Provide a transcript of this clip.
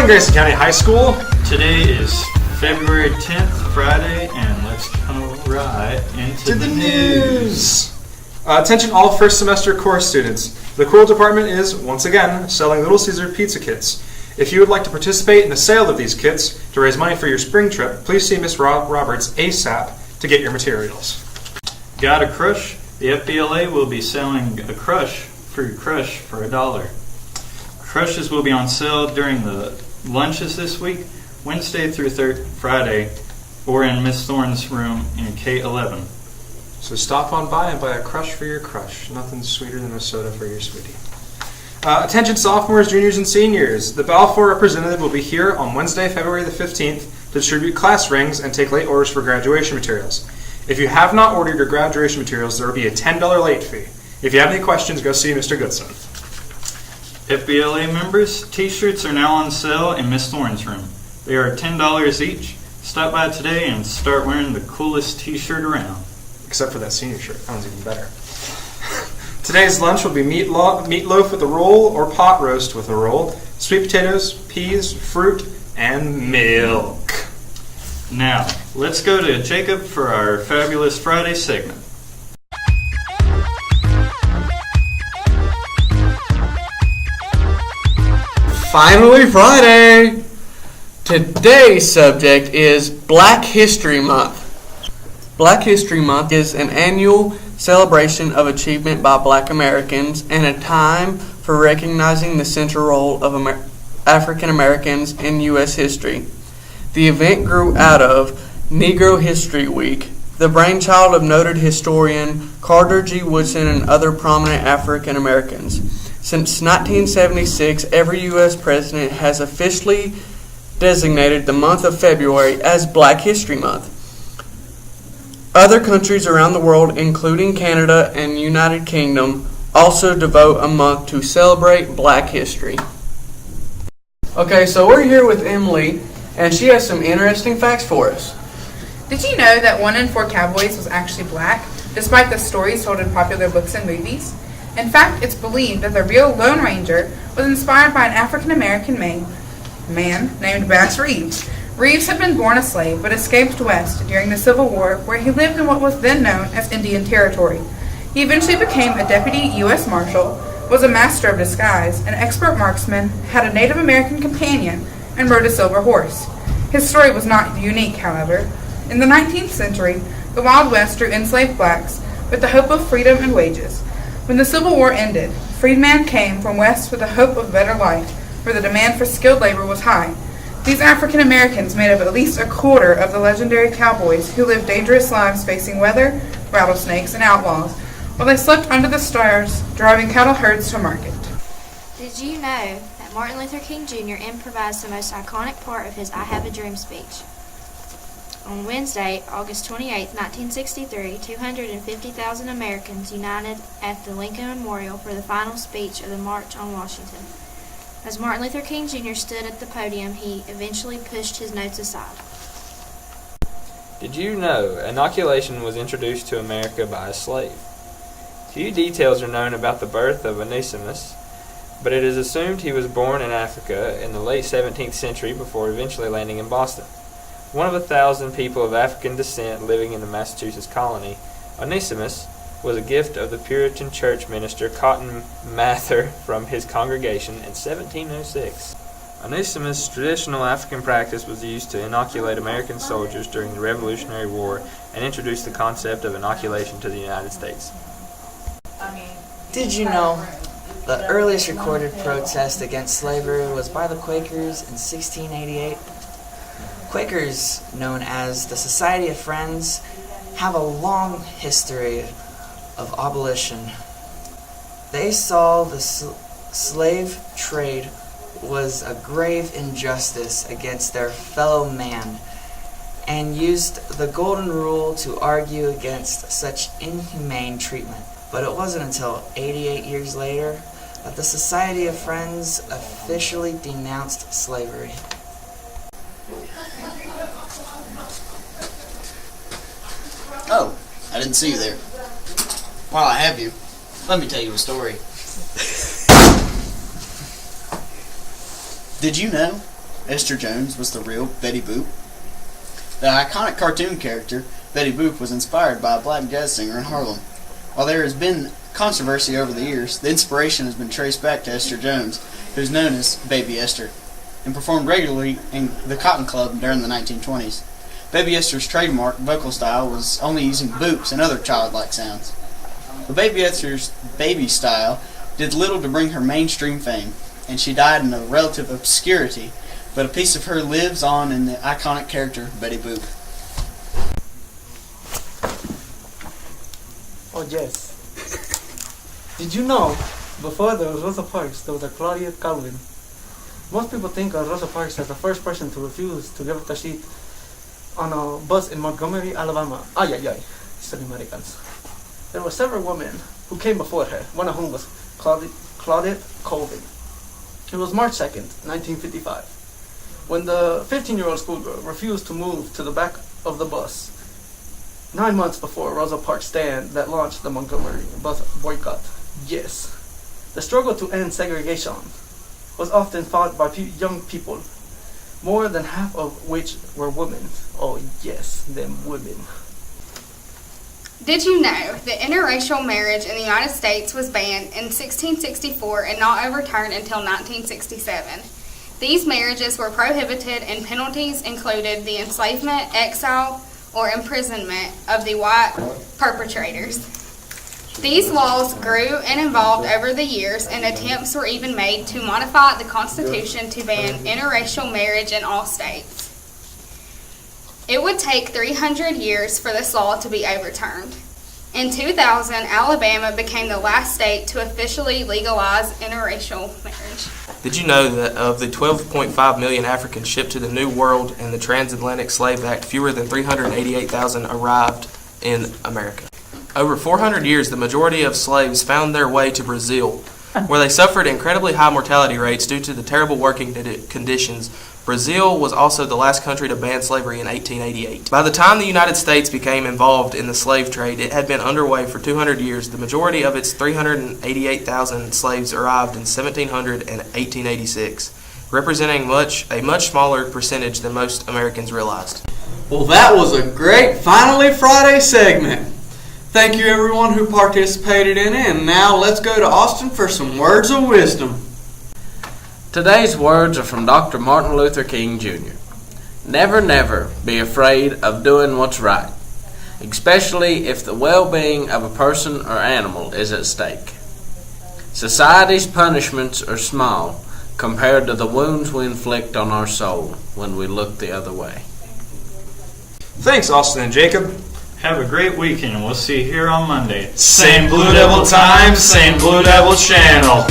morning, Grayson County High School. Today is February 10th, Friday, and let's go right into the news. Attention all first semester course students. The Coral Department is, once again, selling Little Caesar pizza kits. If you would like to participate in the sale of these kits to raise money for your spring trip, please see Miss Roberts ASAP to get your materials. Got a crush? The FBLA will be selling a fruit crush for $1. Crushes will be on sale during the lunches this week, Wednesday through Friday, or in Miss Thorne's room in K11. So stop on by and buy a crush for your crush. Nothing sweeter than a soda for your sweetie. Attention sophomores, juniors, and seniors. The Balfour representative will be here on Wednesday, February the 15th to distribute class rings and take late orders for graduation materials. If you have not ordered your graduation materials, there will be a $10 late fee. If you have any questions, go see Mr. Goodson. FBLA members, t-shirts are now on sale in Miss Thorne's room. They are $10 each. Stop by today and start wearing the coolest t-shirt around. Except for that senior shirt. That one's even better. Today's lunch will be meatloaf with a roll or pot roast with a roll, sweet potatoes, peas, fruit, and milk. Now, let's go to Jacob for our Fabulous Friday segment. Finally Friday! Today's subject is Black History Month. Black History Month is an annual celebration of achievement by Black Americans and a time for recognizing the central role of African Americans in U.S. history. The event grew out of Negro History Week, the brainchild of noted historian Carter G. Woodson and other prominent African Americans. Since 1976, every U.S. president has officially designated the month of February as Black History Month. Other countries around the world, including Canada and United Kingdom, also devote a month to celebrate Black history. Okay, so we're here with Emily, and she has some interesting facts for us. Did you know that 1 in 4 cowboys was actually black, despite the stories told in popular books and movies? In fact, it's believed that the real Lone Ranger was inspired by an African-American man named Bass Reeves. Reeves had been born a slave, but escaped west during the Civil War, where he lived in what was then known as Indian Territory. He eventually became a deputy U.S. Marshal, was a master of disguise, an expert marksman, had a Native American companion, and rode a silver horse. His story was not unique, however. In the 19th century, the Wild West drew enslaved blacks with the hope of freedom and wages. When the Civil War ended, freedmen came from west with the hope of better life, where the demand for skilled labor was high. These African Americans made up at least a quarter of the legendary cowboys who lived dangerous lives facing weather, rattlesnakes, and outlaws, while they slept under the stars, driving cattle herds to market. Did you know that Martin Luther King Jr. improvised the most iconic part of his I Have a Dream speech? On Wednesday, August 28, 1963, 250,000 Americans united at the Lincoln Memorial for the final speech of the March on Washington. As Martin Luther King Jr. stood at the podium, he eventually pushed his notes aside. Did you know inoculation was introduced to America by a slave? Few details are known about the birth of Onesimus, but it is assumed he was born in Africa in the late 17th century before eventually landing in Boston. One of 1,000 people of African descent living in the Massachusetts colony, Onesimus was a gift of the Puritan church minister Cotton Mather from his congregation in 1706. Onesimus' traditional African practice was used to inoculate American soldiers during the Revolutionary War and introduced the concept of inoculation to the United States. Did you know the earliest recorded protest against slavery was by the Quakers in 1688? Quakers, known as the Society of Friends, have a long history of abolition. They saw the slave trade was a grave injustice against their fellow man and used the Golden Rule to argue against such inhumane treatment. But it wasn't until 88 years later that the Society of Friends officially denounced slavery. Oh, I didn't see you there. While I have you, let me tell you a story. Did you know Esther Jones was the real Betty Boop. The iconic cartoon character, Betty Boop, was inspired by a black jazz singer in Harlem. While there has been controversy over the years, the inspiration has been traced back to Esther Jones, who's known as Baby Esther, and performed regularly in the Cotton Club during the 1920s. Baby Esther's trademark vocal style was only using boops and other childlike sounds. But Baby Esther's baby style did little to bring her mainstream fame, and she died in a relative obscurity, but a piece of her lives on in the iconic character Betty Boop. Oh yes. Did you know, before there was Rosa Parks, there was a Claudia Calvin? Most people think of Rosa Parks as the first person to refuse to give up the seat on a bus in Montgomery, Alabama. Ay, ay, ay, silly Americans. There were several women who came before her, one of whom was Claudette Colvin. It was March 2nd, 1955, when the 15-year-old schoolgirl refused to move to the back of the bus. 9 months before Rosa Parks' stand that launched the Montgomery bus boycott. Yes, the struggle to end segregation was often fought by young people, more than half of which were women. Oh yes, them women. Did you know that interracial marriage in the United States was banned in 1664 and not overturned until 1967? These marriages were prohibited and penalties included the enslavement, exile, or imprisonment of the white perpetrators. These laws grew and evolved over the years, and attempts were even made to modify the Constitution to ban interracial marriage in all states. It would take 300 years for this law to be overturned. In 2000, Alabama became the last state to officially legalize interracial marriage. Did you know that of the 12.5 million Africans shipped to the New World and the Transatlantic Slave Act, fewer than 388,000 arrived in America? Over 400 years, the majority of slaves found their way to Brazil, where they suffered incredibly high mortality rates due to the terrible working conditions. Brazil was also the last country to ban slavery in 1888. By the time the United States became involved in the slave trade, it had been underway for 200 years. The majority of its 388,000 slaves arrived in 1700 and 1886, representing a much smaller percentage than most Americans realized. Well, that was a great Finally Friday segment. Thank you everyone who participated in it, and now let's go to Austin for some words of wisdom. Today's words are from Dr. Martin Luther King Jr. Never, never be afraid of doing what's right, especially if the well-being of a person or animal is at stake. Society's punishments are small compared to the wounds we inflict on our soul when we look the other way. Thanks, Austin and Jacob. Have a great weekend, and we'll see you here on Monday. Same Blue Devil time, same Blue Devil channel.